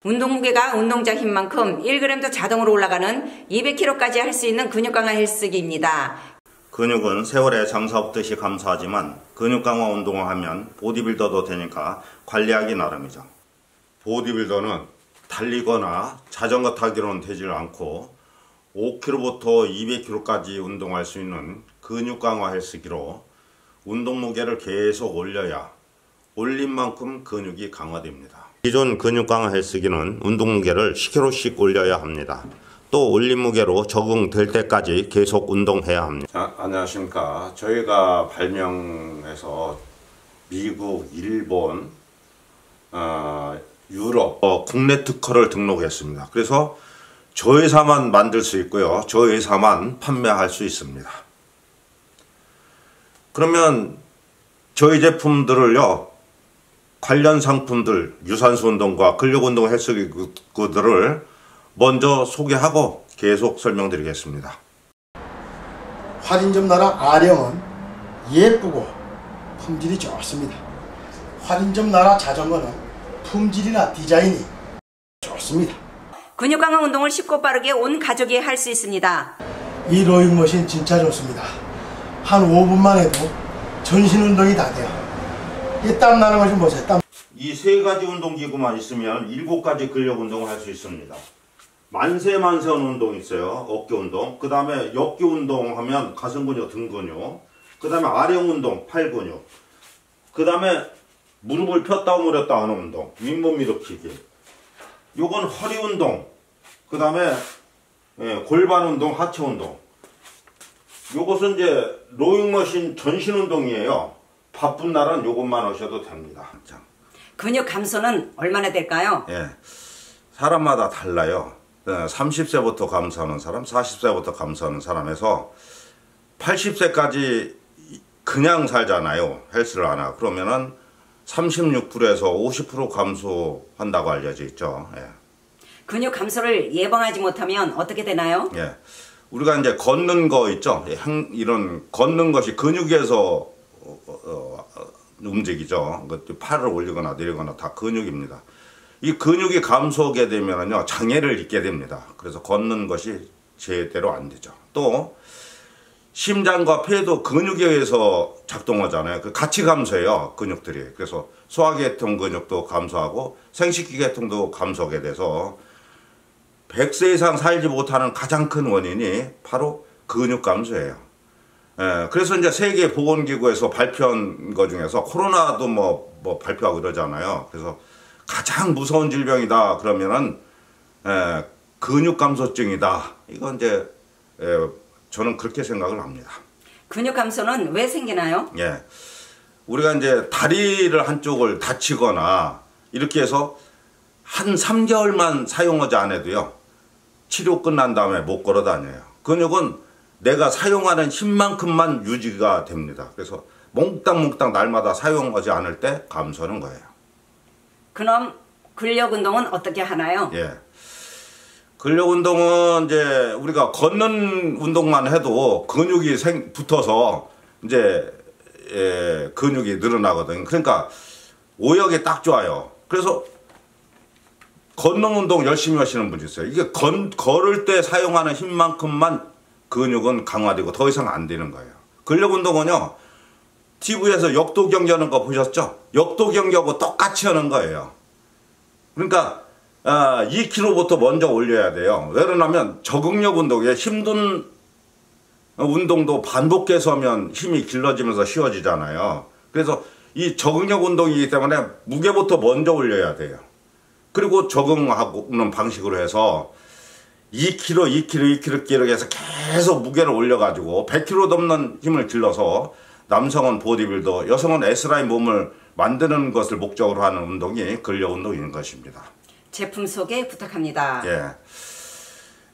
운동 무게가 운동자 힘만큼 1g도 자동으로 올라가는 200kg까지 할 수 있는 근육 강화 헬스기입니다. 근육은 세월에 장사 없듯이 감소하지만 근육 강화 운동을 하면 보디빌더도 되니까 관리하기 나름이죠. 보디빌더는 달리거나 자전거 타기로는 되질 않고 5kg부터 200kg까지 운동할 수 있는 근육 강화 헬스기로 운동 무게를 계속 올려야 올린 만큼 근육이 강화됩니다. 기존 근육 강화 헬스기는 운동 무게를 10kg씩 올려야 합니다. 또 올린 무게로 적응될 때까지 계속 운동해야 합니다. 자, 안녕하십니까. 저희가 발명해서 미국, 일본, 유럽, 국내 특허를 등록했습니다. 그래서 저 회사만 만들 수 있고요. 저 회사만 판매할 수 있습니다. 그러면 저희 제품들을요, 관련 상품들, 유산소 운동과 근력 운동 헬스기구들을 먼저 소개하고 계속 설명드리겠습니다. 할인점 나라 아령은 예쁘고 품질이 좋습니다. 할인점 나라 자전거는 품질이나 디자인이 좋습니다. 근육 강화 운동을 쉽고 빠르게 온 가족이 할 수 있습니다. 이 로잉머신 진짜 좋습니다. 한 5분만 해도 전신 운동이 다 돼요. 이 땀 나는 거 좀 보세요. 땀. 이 세 가지 운동기구만 있으면 7가지 근력 운동을 할 수 있습니다. 만세만세 운동이 있어요. 어깨 운동. 그 다음에 역기 운동하면 가슴 근육, 등 근육. 그 다음에 아령 운동, 팔 근육. 그 다음에 무릎을 폈다 오므렸다 하는 운동. 윗몸 일으키기. 요건 허리 운동. 그 다음에 골반 운동, 하체 운동. 요것은 이제 로잉머신 전신 운동이에요. 바쁜 날은 요것만 하셔도 됩니다. 근육 감소는 얼마나 될까요? 예, 사람마다 달라요. 30세부터 감소하는 사람, 40세부터 감소하는 사람에서 80세까지 그냥 살잖아요. 헬스를 안 하고. 그러면은 36%에서 50% 감소한다고 알려져 있죠. 예. 근육 감소를 예방하지 못하면 어떻게 되나요? 예. 우리가 이제 걷는 거 있죠. 이런 걷는 것이 근육에서 움직이죠. 팔을 올리거나 내리거나 다 근육입니다. 이 근육이 감소하게 되면요, 장애를 입게 됩니다. 그래서 걷는 것이 제대로 안 되죠. 또 심장과 폐도 근육에 의해서 작동하잖아요. 같이 감소해요, 근육들이. 그래서 소화계통 근육도 감소하고 생식기계통도 감소하게 돼서 100세 이상 살지 못하는 가장 큰 원인이 바로 근육 감소예요. 예, 그래서 이제 세계보건기구에서 발표한 것 중에서 코로나도 뭐 발표하고 그러잖아요. 그래서 가장 무서운 질병이다 그러면은 근육 감소증이다. 이건 이제 저는 그렇게 생각을 합니다. 근육 감소는 왜 생기나요? 예, 우리가 이제 다리를 한쪽을 다치거나 이렇게 해서 한 3개월만 사용하지 않아도요, 치료 끝난 다음에 못 걸어 다녀요. 근육은 내가 사용하는 힘만큼만 유지가 됩니다. 그래서 몽땅몽땅 날마다 사용하지 않을 때 감소하는 거예요. 그럼 근력 운동은 어떻게 하나요? 예, 근력 운동은 이제 우리가 걷는 운동만 해도 근육이 붙어서 이제 근육이 늘어나거든요. 그러니까 오역이 딱 좋아요. 그래서 걷는 운동 열심히 하시는 분이 있어요. 이게 걸을 때 사용하는 힘만큼만 근육은 강화되고 더 이상 안 되는 거예요. 근력 운동은요, TV에서 역도 경기하는 거 보셨죠? 역도 경기하고 똑같이 하는 거예요. 그러니까 2kg부터 먼저 올려야 돼요. 왜 그러냐면 적응력 운동에 힘든 운동도 반복해서 하면 힘이 길러지면서 쉬워지잖아요. 그래서 이 적응력 운동이기 때문에 무게부터 먼저 올려야 돼요. 그리고 적응하는 방식으로 해서 2kg 해서 계속 무게를 올려가지고 100kg 넘는 힘을 길러서 남성은 보디빌더, 여성은 S라인 몸을 만드는 것을 목적으로 하는 운동이 근력 운동인 것입니다. 제품 소개 부탁합니다. 예,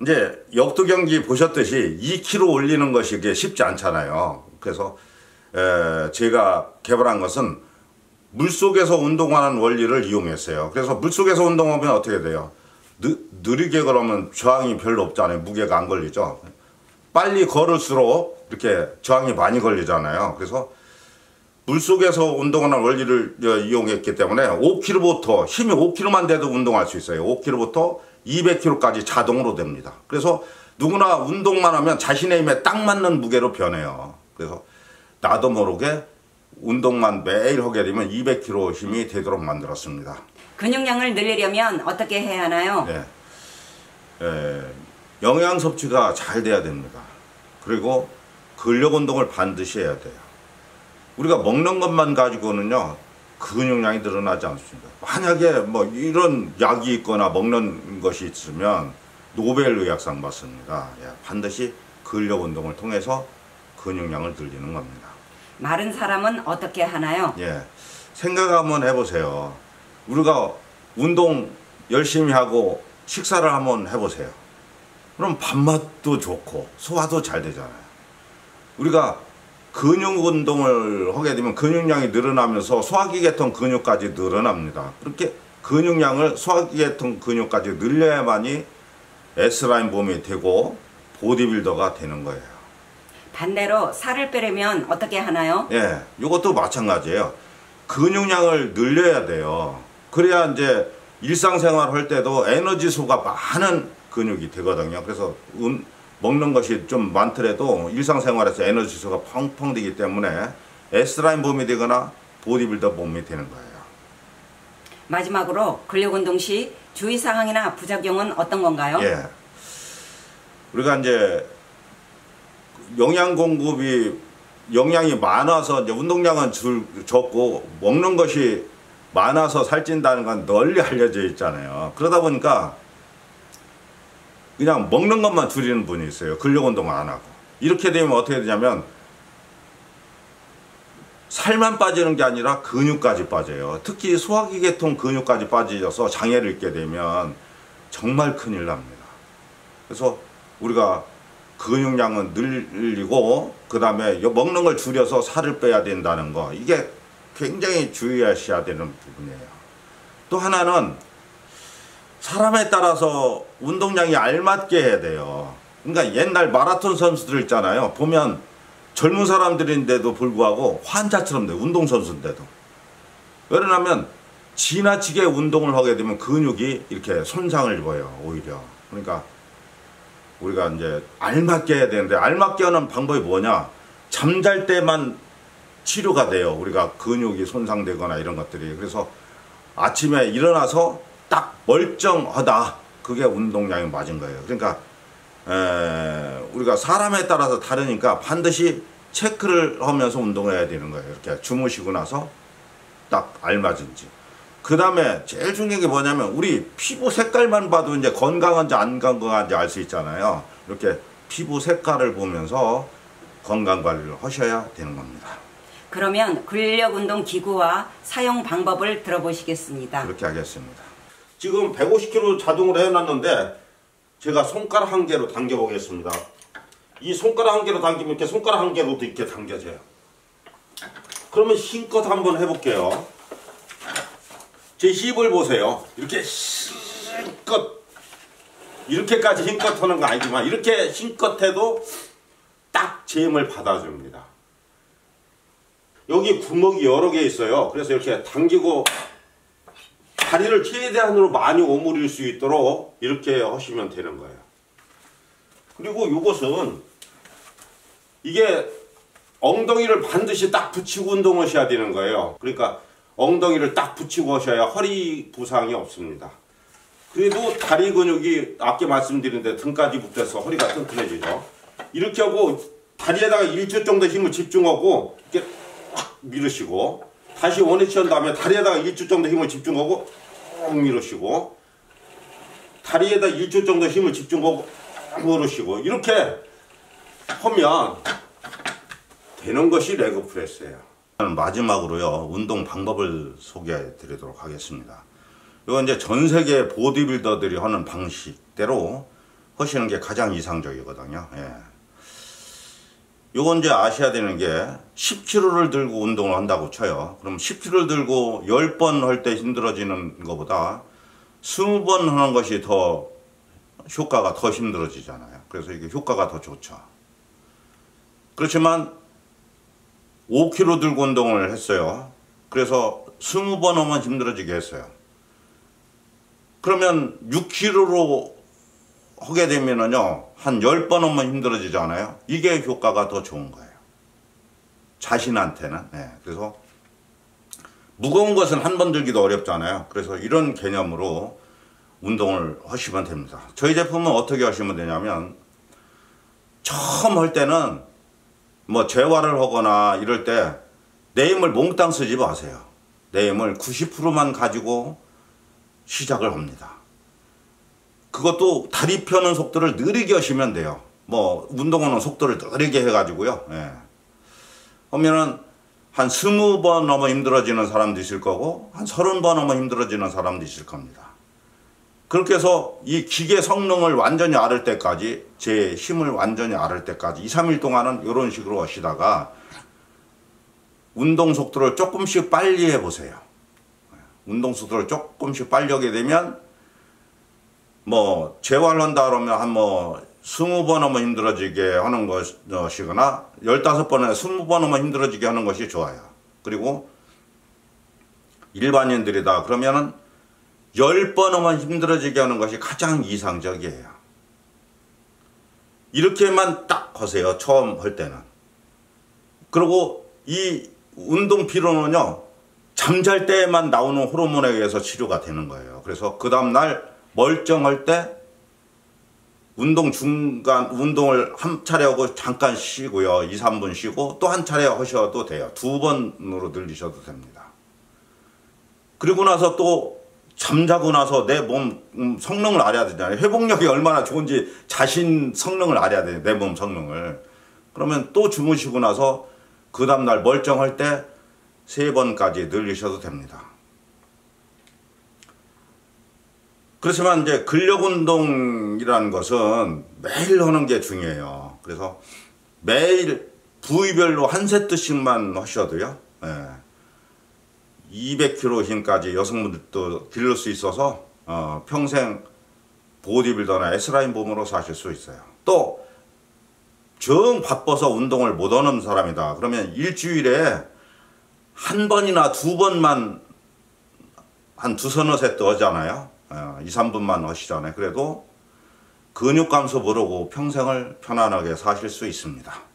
이제 역도 경기 보셨듯이 2kg 올리는 것이 이게 쉽지 않잖아요. 그래서 제가 개발한 것은 물속에서 운동하는 원리를 이용했어요. 그래서 물속에서 운동하면 어떻게 돼요? 느리게 걸으면 저항이 별로 없잖아요. 무게가 안 걸리죠. 빨리 걸을수록 이렇게 저항이 많이 걸리잖아요. 그래서 물속에서 운동하는 원리를 이용했기 때문에 5kg부터 힘이 5kg만 돼도 운동할 수 있어요. 5kg부터 200kg까지 자동으로 됩니다. 그래서 누구나 운동만 하면 자신의 힘에 딱 맞는 무게로 변해요. 그래서 나도 모르게 운동만 매일 하게 되면 200kg 힘이 되도록 만들었습니다. 근육량을 늘리려면 어떻게 해야 하나요? 네. 영양 섭취가 잘 돼야 됩니다. 그리고 근력 운동을 반드시 해야 돼요. 우리가 먹는 것만 가지고는요 근육량이 늘어나지 않습니다. 만약에 뭐 이런 약이 있거나 먹는 것이 있으면 노벨 의학상 받습니다. 반드시 근력 운동을 통해서 근육량을 늘리는 겁니다. 마른 사람은 어떻게 하나요? 생각 한번 해보세요. 우리가 운동 열심히 하고 식사를 한번 해보세요. 그럼 밥맛도 좋고 소화도 잘 되잖아요. 우리가 근육 운동을 하게 되면 근육량이 늘어나면서 소화기계통 근육까지 늘어납니다. 그렇게 근육량을 소화기계통 근육까지 늘려야만이 S라인 몸이 되고 보디빌더가 되는 거예요. 반대로 살을 빼려면 어떻게 하나요? 이것도 마찬가지예요. 근육량을 늘려야 돼요. 그래야 이제 일상생활 할 때도 에너지소가 많은 근육이 되거든요. 그래서 먹는 것이 좀 많더라도 일상생활에서 에너지소가 펑펑 되기 때문에 S라인 몸이 되거나 보디빌더 몸이 되는 거예요. 마지막으로 근력운동 시 주의사항이나 부작용은 어떤 건가요? 우리가 이제 영양 공급이 영양이 많아서 이제 운동량은 적고 먹는 것이 많아서 살찐다는 건 널리 알려져 있잖아요. 그러다 보니까 그냥 먹는 것만 줄이는 분이 있어요. 근력 운동을 안 하고. 이렇게 되면 어떻게 되냐면 살만 빠지는 게 아니라 근육까지 빠져요. 특히 소화기계통 근육까지 빠져서 장애를 입게 되면 정말 큰일 납니다. 그래서 우리가 근육량은 늘리고 그 다음에 먹는 걸 줄여서 살을 빼야 된다는 거, 이게 굉장히 주의하셔야 되는 부분이에요. 또 하나는 사람에 따라서 운동량이 알맞게 해야 돼요. 그러니까 옛날 마라톤 선수들 있잖아요. 보면 젊은 사람들인데도 불구하고 환자처럼 돼요. 운동선수인데도. 왜냐하면 지나치게 운동을 하게 되면 근육이 이렇게 손상을 입어요. 오히려. 그러니까 우리가 이제 알맞게 해야 되는데, 알맞게 하는 방법이 뭐냐? 잠잘 때만 치료가 돼요. 우리가 근육이 손상되거나 이런 것들이. 그래서 아침에 일어나서 딱 멀쩡하다. 그게 운동량이 맞은 거예요. 그러니까 우리가 사람에 따라서 다르니까 반드시 체크를 하면서 운동해야 되는 거예요. 이렇게 주무시고 나서 딱 알맞은지. 그 다음에 제일 중요한 게 뭐냐면 우리 피부 색깔만 봐도 이제 건강한지 안 건강한지 알 수 있잖아요. 이렇게 피부 색깔을 보면서 건강 관리를 하셔야 되는 겁니다. 그러면 근력운동 기구와 사용 방법을 들어보시겠습니다. 그렇게 하겠습니다. 지금 150kg 자동으로 해놨는데 제가 손가락 한 개로 당겨 보겠습니다. 이 손가락 한 개로 당기면 이렇게 손가락 한 개로도 이렇게 당겨져요. 그러면 힘껏 한번 해볼게요. 제 힙을 보세요. 이렇게 힘껏, 이렇게까지 힘껏 하는 거 아니지만 이렇게 힘껏 해도 딱 제 힘을 받아줍니다. 여기 구멍이 여러 개 있어요. 그래서 이렇게 당기고 다리를 최대한으로 많이 오므릴 수 있도록 이렇게 하시면 되는 거예요. 그리고 이것은 이게 엉덩이를 반드시 딱 붙이고 운동하셔야 되는 거예요. 그러니까 엉덩이를 딱 붙이고 하셔야 허리 부상이 없습니다. 그래도 다리 근육이 아까 말씀드린 데 등까지 붙어서 허리가 튼튼해지죠. 이렇게 하고 다리에다가 1초 정도 힘을 집중하고 이렇게 확 밀으시고, 다시 원위치 한 다음에 다리에다가 1초 정도 힘을 집중하고 쭉 밀으시고, 다리에다 1초 정도 힘을 집중하고 밀으시고, 이렇게 하면 되는 것이 레그 프레스예요. 마지막으로요, 운동 방법을 소개해 드리도록 하겠습니다. 이건 이제 전 세계 보디빌더들이 하는 방식대로 하시는 게 가장 이상적이거든요. 요건 이제 아셔야 되는 게 10kg를 들고 운동을 한다고 쳐요. 그럼 10kg를 들고 10번 할 때 힘들어지는 것보다 20번 하는 것이 더 효과가 더 힘들어지잖아요. 그래서 이게 효과가 더 좋죠. 그렇지만 5kg 들고 운동을 했어요. 그래서 20번 하면 힘들어지게 했어요. 그러면 6kg로 하게 되면은요, 한 10번 하면 힘들어지잖아요. 이게 효과가 더 좋은 거예요. 자신한테는. 네. 그래서 무거운 것은 한 번 들기도 어렵잖아요. 그래서 이런 개념으로 운동을 하시면 됩니다. 저희 제품은 어떻게 하시면 되냐면, 처음 할 때는 뭐 재활을 하거나 이럴 때 내 힘을 몽땅 쓰지 마세요. 내 힘을 90%만 가지고 시작을 합니다. 그것도 다리 펴는 속도를 느리게 하시면 돼요. 뭐 운동하는 속도를 느리게 해가지고요. 예. 하면은 한 20번 넘어 힘들어지는 사람도 있을 거고 한 30번 넘어 힘들어지는 사람도 있을 겁니다. 그렇게 해서 이 기계 성능을 완전히 앓을 때까지, 제 힘을 완전히 앓을 때까지 2, 3일 동안은 이런 식으로 하시다가 운동 속도를 조금씩 빨리 해보세요. 운동 속도를 조금씩 빨리 하게 되면 뭐 재활한다 그러면 한 뭐 20번 하면 힘들어지게 하는 것이거나 15번에 20번 하면 힘들어지게 하는 것이 좋아요. 그리고 일반인들이다 그러면은 10번 하면 힘들어지게 하는 것이 가장 이상적이에요. 이렇게만 딱 하세요. 처음 할 때는. 그리고 이 운동 피로는요, 잠잘 때만 나오는 호르몬에 의해서 치료가 되는 거예요. 그래서 그 다음날 멀쩡할 때 운동 중간 운동을 한 차례 하고 잠깐 쉬고요. 2, 3분 쉬고 또 한 차례 하셔도 돼요. 2번으로 늘리셔도 됩니다. 그리고 나서 또 잠자고 나서 내 몸 성능을 알아야 되잖아요. 회복력이 얼마나 좋은지 자신 성능을 알아야 돼요. 내 몸 성능을. 그러면 또 주무시고 나서 그 다음날 멀쩡할 때 3번까지 늘리셔도 됩니다. 그렇지만 이제 근력 운동이라는 것은 매일 하는 게 중요해요. 그래서 매일 부위별로 한 세트씩만 하셔도요. 200kg 힘까지 여성분들도 기를 수 있어서 평생 보디빌더나 S라인 몸으로 사실 수 있어요. 또 정 바빠서 운동을 못 하는 사람이다. 그러면 일주일에 한 번이나 2번만 한 2서너 세트 하잖아요. 2, 3분만 하시잖아요. 그래도 근육 감소 모르고 평생을 편안하게 사실 수 있습니다.